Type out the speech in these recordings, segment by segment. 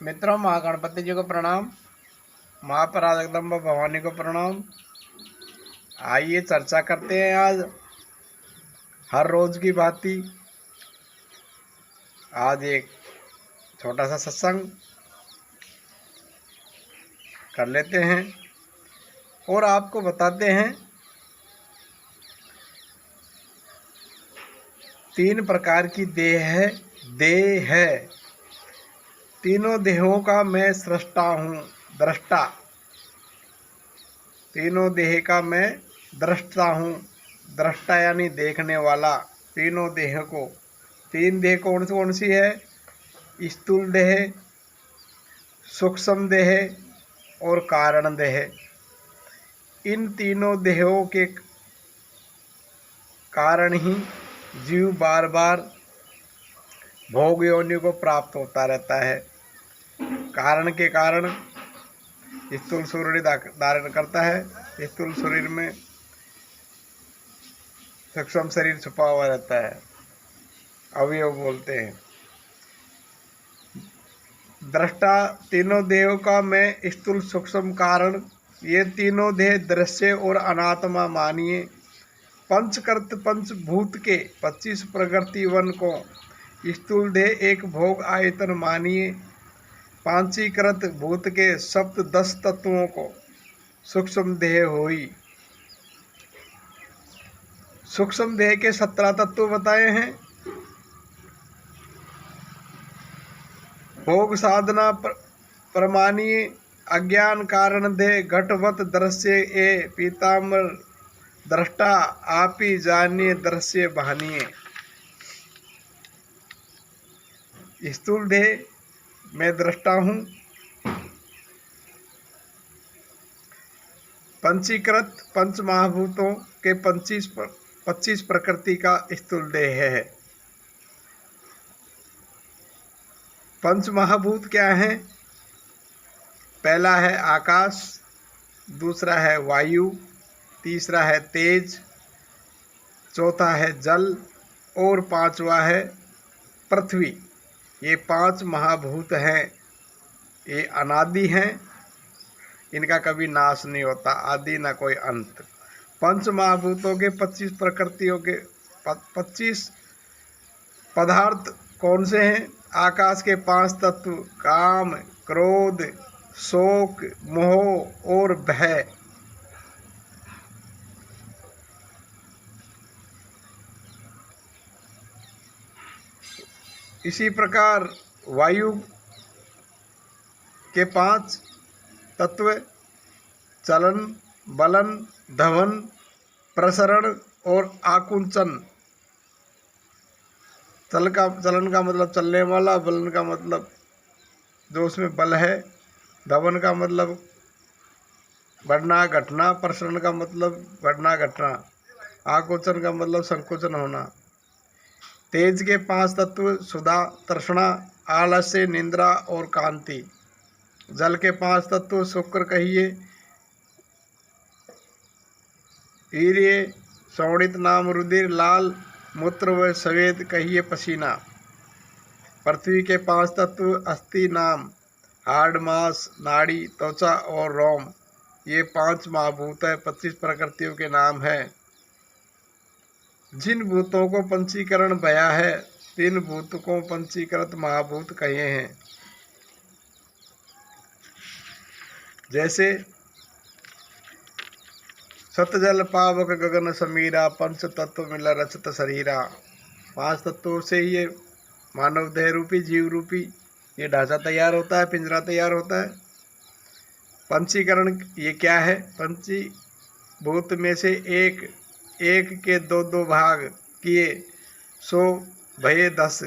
मित्रों, माँ गणपति जी को प्रणाम, माँ पराजगदम्बा भवानी को प्रणाम। आइए चर्चा करते हैं आज हर रोज की भांति। आज एक छोटा सा सत्संग कर लेते हैं और आपको बताते हैं 3 प्रकार की देह है। तीनों देहों का मैं सृष्टा हूँ, दृष्टा। तीनों देह का मैं दृष्टा हूँ, दृष्टा यानी देखने वाला। तीनों देह को, 3 देह कौन सी है? स्थूल देह, सूक्ष्म देह और कारण देह। इन तीनों देहों के कारण ही जीव बार बार भोग योनि को प्राप्त होता रहता है। कारण के कारण स्थूल शरीर धारण करता है। स्थूल शरीर में सूक्ष्म शरीर छुपा हुआ रहता है, अवयव बोलते हैं। दृष्टा, तीनों देहों का मैं स्थूल सूक्ष्म कारण। ये तीनों देह दृश्य और अनात्मा मानिए। पंचकृत पंचभूत के 25 प्रकृति वन को स्थूल देह एक भोग आयतन मानिए। पांचीकृत भूत के सप्त 10 तत्वों को सूक्ष्म देह होई। सूक्ष्म देह के 17 तत्व बताए हैं। भोग साधना प्रमाणीय अज्ञान कारण देह घटवत दृश्य ए पीताम्बर दृष्टा आपी जानिए दृश्य बहानिए। स्थूल देह मैं दृष्टा हूँ। पंचीकृत पंच महाभूतों के 25 प्रकृति का स्थूल देह है। पंच महाभूत क्या है? पहला है आकाश, दूसरा है वायु, तीसरा है तेज, चौथा है जल और 5वां है पृथ्वी। ये 5 महाभूत हैं। ये अनादि हैं, इनका कभी नाश नहीं होता, आदि ना कोई अंत। पंच महाभूतों के 25 प्रकृतियों के 25 पदार्थ कौन से हैं? आकाश के 5 तत्व काम, क्रोध, शोक, मोह और भय। इसी प्रकार वायु के 5 तत्व चलन, बलन, धवन, प्रसरण और आकुंचन। चलन का मतलब चलने वाला, बलन का मतलब जो उसमें बल है, धवन का मतलब बढ़ना घटना, प्रसरण का मतलब बढ़ना घटना, आकुंचन का मतलब संकुचन होना। तेज के 5 तत्व सुधा, तृष्णा, आलस्य, निद्रा और कांति। जल के 5 तत्व शुक्र कहिए, वीर्य, शोणित नाम रुधिर, लाल मूत्र व सफेद कहिए पसीना। पृथ्वी के 5 तत्व अस्थि नाम हाड़, मांस, नाड़ी, त्वचा और रोम। ये 5 महाभूत है, 25 प्रकृतियों के नाम है। जिन भूतों को पंचीकरण भया है, 3 भूत को पंचीकृत महाभूत कहे हैं। जैसे सतजल पावक गगन समीरा, पंच तत्व मिला रचत शरीरा। 5 तत्वों से ये मानव देह रूपी, जीव रूपी ये ढांचा तैयार होता है, पिंजरा तैयार होता है। पंचीकरण ये क्या है? पंचीभूत में से एक के 2 भाग किए, 100 भये 10।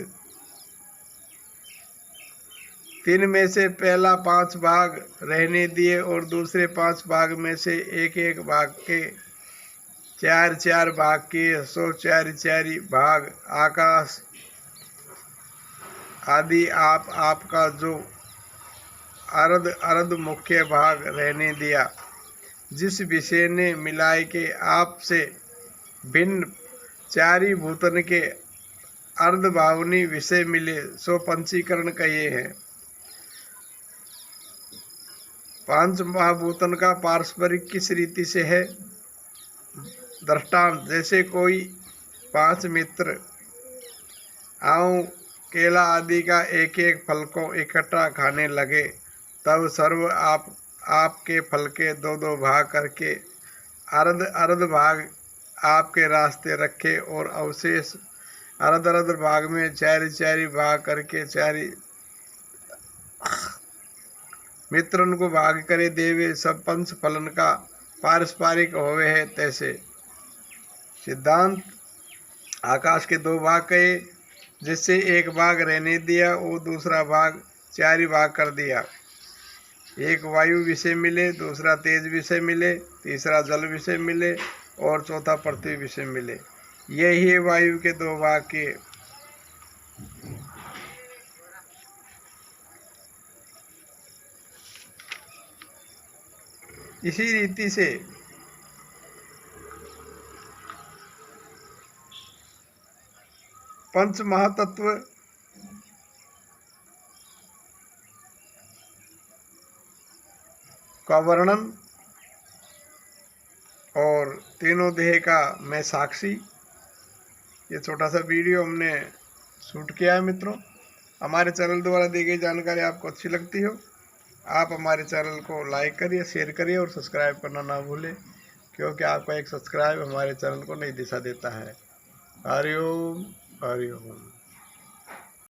3 में से पहला 5 भाग रहने दिए और दूसरे 5 भाग में से एक भाग के 4 भाग किए, 100 4 भाग आकाश आदि आपका जो अर्ध मुख्य भाग रहने दिया। जिस विषय ने मिलाए के आप से भिन्न 4 भूतन के अर्ध भावनी विषय मिले, सो पंचीकरण कहे हैं। पांच महाभूतन का पारस्परिक किस रीति से है? दृष्टांत, जैसे कोई 5 मित्र आम, केला आदि का एक एक फल को इकट्ठा खाने लगे, तब सर्व आपके फल के 2-2 भाग करके अर्ध अर्ध भाग आपके रास्ते रखे और अवशेष अर्ध अर्ध भाग में 4 भाग करके 4 मित्रन को भाग करे देवे। सब पंच फलन का पारस्परिक होवे है तैसे। सिद्धांत, आकाश के 2 भाग कहे, जिससे एक भाग रहने दिया और दूसरा भाग 4 भाग कर दिया। एक वायु विषय मिले, दूसरा तेज विषय मिले, तीसरा जल विषय मिले और चौथा पृथ्वी विषय मिले। यही है वायु के 2 भाग के। इसी रीति से पंच महातत्व का वर्णन और तीनों देह का मैं साक्षी, ये छोटा सा वीडियो हमने शूट किया है। मित्रों, हमारे चैनल द्वारा दी गई जानकारी आपको अच्छी लगती हो, आप हमारे चैनल को लाइक करिए, शेयर करिए और सब्सक्राइब करना ना भूलें, क्योंकि आपका एक सब्सक्राइब हमारे चैनल को नई दिशा देता है। हरि ओम, हरि ओम।